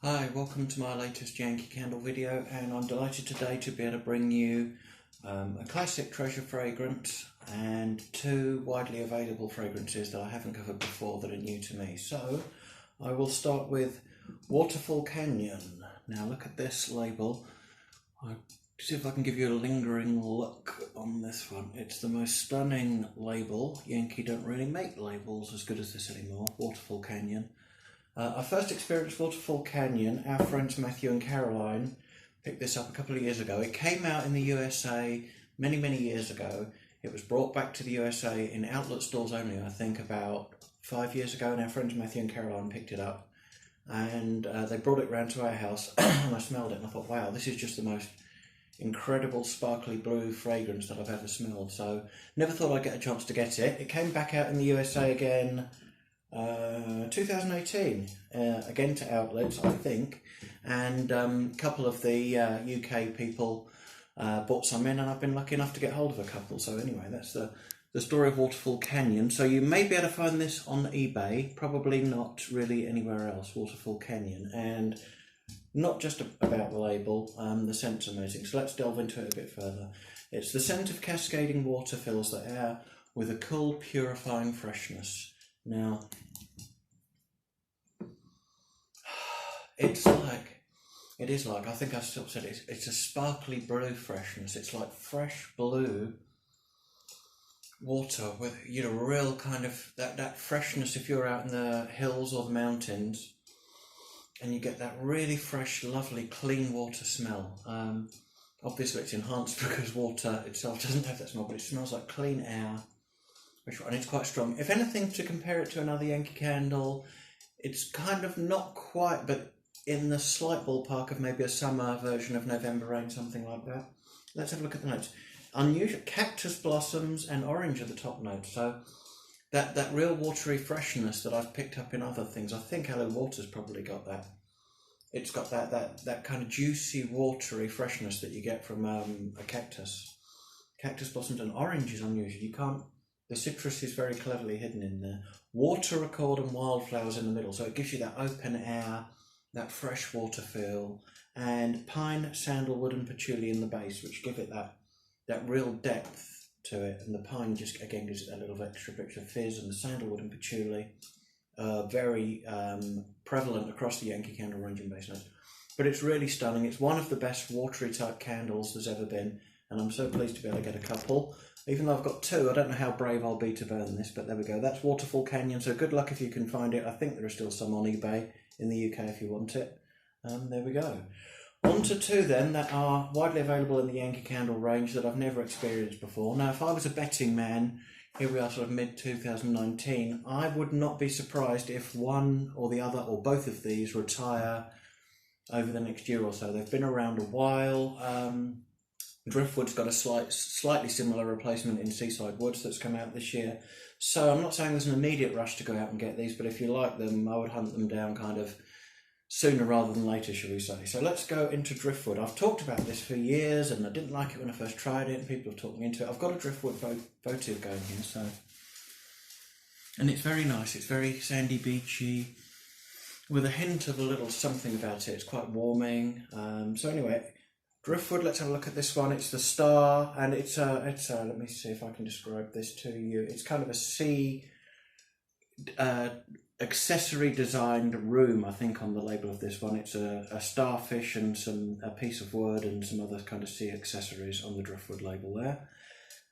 Hi, welcome to my latest Yankee candle video, and I'm delighted today to be able to bring you a classic treasure fragrance and two widely available fragrances that I haven't covered before that are new to me. So I will start with Waterfall Canyon. Now look at this label. I'll see if I can give you a lingering look on this one. It's the most stunning label. Yankee don't really make labels as good as this anymore. Waterfall Canyon. I first experienced Waterfall Canyon. Our friends Matthew and Caroline picked this up a couple of years ago. It came out in the USA many years ago. It was brought back to the USA in outlet stores only, I think about 5 years ago, and our friends Matthew and Caroline picked it up. And they brought it round to our house and I smelled it and I thought, wow, this is just the most incredible sparkly blue fragrance that I've ever smelled. So never thought I'd get a chance to get it. It came back out in the USA again 2018, again to outlets, I think, and a couple of the UK people bought some in, and I've been lucky enough to get hold of a couple. So anyway, that's the story of Waterfall Canyon. So you may be able to find this on eBay, probably not really anywhere else. Waterfall Canyon, and not just about the label, the scent's amazing. So let's delve into it a bit further. It's the scent of cascading water fills the air with a cool, purifying freshness. Now, it is like, I think I've still said it, it's a sparkly blue freshness. It's like fresh blue water with, you know, real kind of that freshness if you're out in the hills or the mountains and you get that really fresh, lovely, clean water smell. Obviously it's enhanced because water itself doesn't have that smell, but it smells like clean air. And it's quite strong. If anything, to compare it to another Yankee candle, it's kind of not quite, but in the slight ballpark of maybe a summer version of November Rain, something like that. Let's have a look at the notes. Unusual cactus blossoms and orange are the top notes. So that real watery freshness that I've picked up in other things. I think Hello Water's probably got that. It's got that kind of juicy, watery freshness that you get from a cactus. Cactus blossoms and orange is unusual. You can't. The citrus is very cleverly hidden in there. Water accord and wildflowers in the middle, so it gives you that open air, that fresh water feel, and pine, sandalwood and patchouli in the base, which give it that real depth to it. And the pine just, again, gives it that little extra bit of fizz, and the sandalwood and patchouli very prevalent across the Yankee candle range in base notes. But it's really stunning. It's one of the best watery type candles there's ever been, and I'm so pleased to be able to get a couple. Even though I've got two, I don't know how brave I'll be to burn this, but there we go. That's Waterfall Canyon, so good luck if you can find it. I think there are still some on eBay in the UK if you want it. There we go. On to two then that are widely available in the Yankee candle range that I've never experienced before. Now, if I was a betting man, here we are sort of mid-2019, I would not be surprised if one or the other or both of these retire over the next year or so. They've been around a while. Driftwood's got a slightly similar replacement in Seaside Woods that's come out this year. So I'm not saying there's an immediate rush to go out and get these, but if you like them, I would hunt them down kind of sooner rather than later, shall we say. So let's go into Driftwood. I've talked about this for years and I didn't like it when I first tried it and people have talked me into it. I've got a Driftwood votive going here, so. And it's very nice. It's very sandy beachy with a hint of a little something about it. It's quite warming. So anyway, Driftwood, let's have a look at this one. It's the Star, and it's let me see if I can describe this to you. It's kind of a sea accessory designed room, I think, on the label of this one. It's a starfish and a piece of wood and some other kind of sea accessories on the Driftwood label there.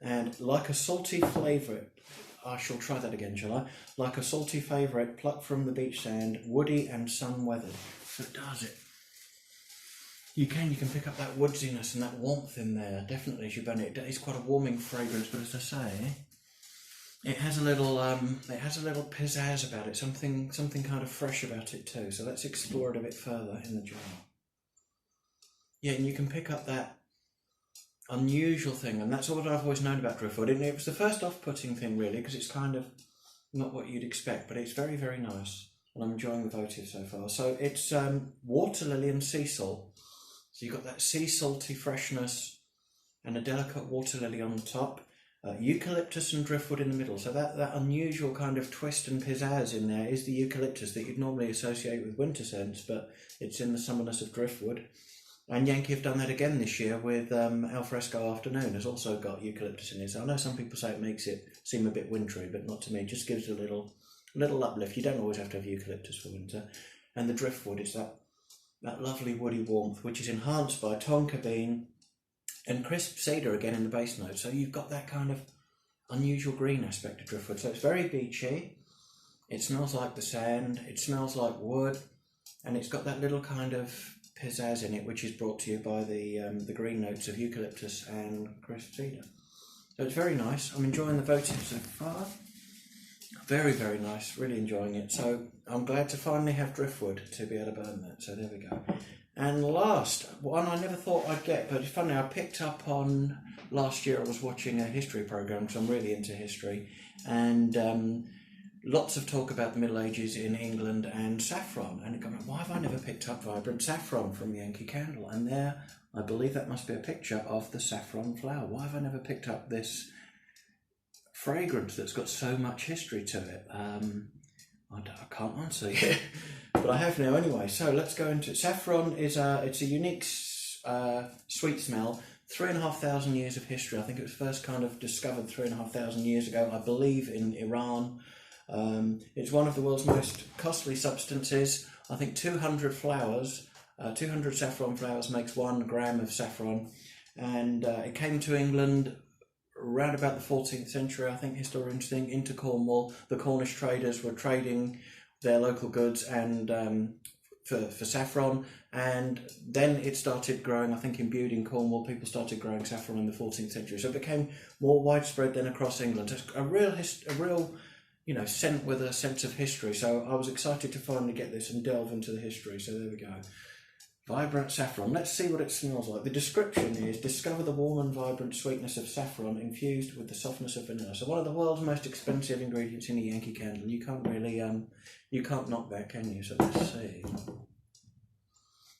And like a salty favourite, I shall try that again, shall I? Like a salty favourite plucked from the beach sand, woody and sun-weathered. So it does it. You can pick up that woodsiness and that warmth in there, definitely, as you burn it. It's quite a warming fragrance, but as I say, it has a little pizzazz about it, something kind of fresh about it too. So let's explore it a bit further in the jar. Yeah, and you can pick up that unusual thing, and that's what I've always known about Driftwood. And it was the first off-putting thing, really, because it's kind of not what you'd expect, but it's very, very nice, and I'm enjoying the votive so far. So it's water lily and sea salt. So you've got that sea salty freshness and a delicate water lily on the top. eucalyptus and driftwood in the middle. So that unusual kind of twist and pizzazz in there is the eucalyptus that you'd normally associate with winter scents, but it's in the summerness of driftwood. And Yankee have done that again this year with Alfresco Afternoon has also got eucalyptus in it. So I know some people say it makes it seem a bit wintry, but not to me. It just gives it a little uplift. You don't always have to have eucalyptus for winter. And the driftwood is that lovely woody warmth, which is enhanced by tonka bean and crisp cedar again in the base note. So you've got that kind of unusual green aspect of driftwood. So it's very beachy. It smells like the sand. It smells like wood. And it's got that little kind of pizzazz in it, which is brought to you by the green notes of eucalyptus and crisp cedar. So it's very nice. I'm enjoying the votive so far. Very, very nice. Really enjoying it. So I'm glad to finally have driftwood to be able to burn that. So there we go. And last one I never thought I'd get, but it's funny, I picked up on last year. I was watching a history program because I'm really into history, and lots of talk about the Middle Ages in England and saffron. And it got me, why have I never picked up vibrant saffron from Yankee Candle? And there, I believe that must be a picture of the saffron flower. Why have I never picked up this fragrance that's got so much history to it? I can't answer yet, but I have now anyway. So let's go into it. Saffron is it's a unique sweet smell. 3,500 years of history. I think it was first kind of discovered 3,500 years ago, I believe, in Iran. It's one of the world's most costly substances. I think 200 flowers, 200 saffron flowers makes 1 gram of saffron, and it came to England around about the 14th century, I think historians think, into Cornwall. The Cornish traders were trading their local goods and for saffron, and then it started growing, I think in Bude in Cornwall, people started growing saffron in the 14th century, so it became more widespread then across England. It's a real scent with a sense of history, so I was excited to finally get this and delve into the history, so there we go. Vibrant saffron. Let's see what it smells like. The description is, discover the warm and vibrant sweetness of saffron infused with the softness of vanilla. So one of the world's most expensive ingredients in a Yankee Candle. You can't really, you can't knock that, can you? So let's see.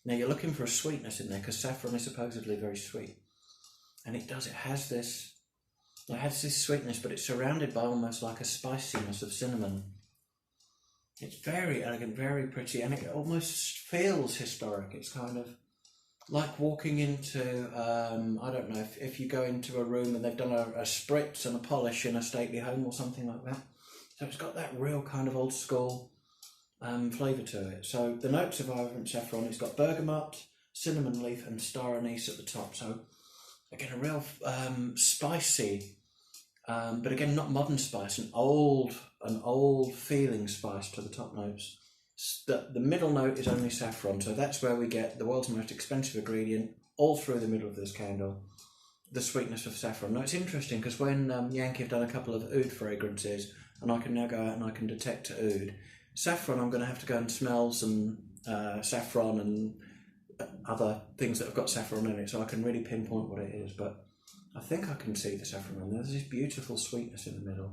Now you're looking for a sweetness in there because saffron is supposedly very sweet. And it does, it has this sweetness, but it's surrounded by almost like a spiciness of cinnamon. It's very elegant, very pretty, and it almost feels historic. It's kind of like walking into, I don't know, if you go into a room and they've done a spritz and a polish in a stately home or something like that. So it's got that real kind of old school flavour to it. So the notes of vibrant saffron, it's got bergamot, cinnamon leaf and star anise at the top. So again, a real spicy, but again, not modern spice, an old feeling spice to the top notes. The middle note is only saffron, so that's where we get the world's most expensive ingredient all through the middle of this candle, the sweetness of saffron. Now it's interesting because when Yankee have done a couple of oud fragrances, and I can now go out and I can detect oud. Saffron, I'm going to have to go and smell some saffron and other things that have got saffron in it, so I can really pinpoint what it is, but I think I can see the saffron on there. There's this beautiful sweetness in the middle.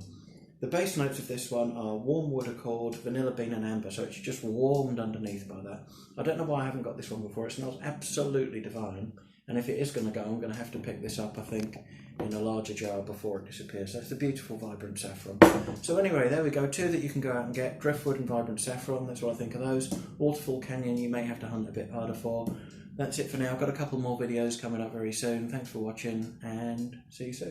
The base notes of this one are warm wood accord, vanilla bean and amber, so it's just warmed underneath by that. I don't know why I haven't got this one before. It smells absolutely divine, and if it is going to go, I'm going to have to pick this up, I think, in a larger jar before it disappears. So it's the beautiful vibrant saffron. So anyway, there we go. 2 that you can go out and get, driftwood and vibrant saffron. That's what I think of those. Waterfall Canyon you may have to hunt a bit harder for. That's it for now. I've got a couple more videos coming up very soon. Thanks for watching, and see you soon.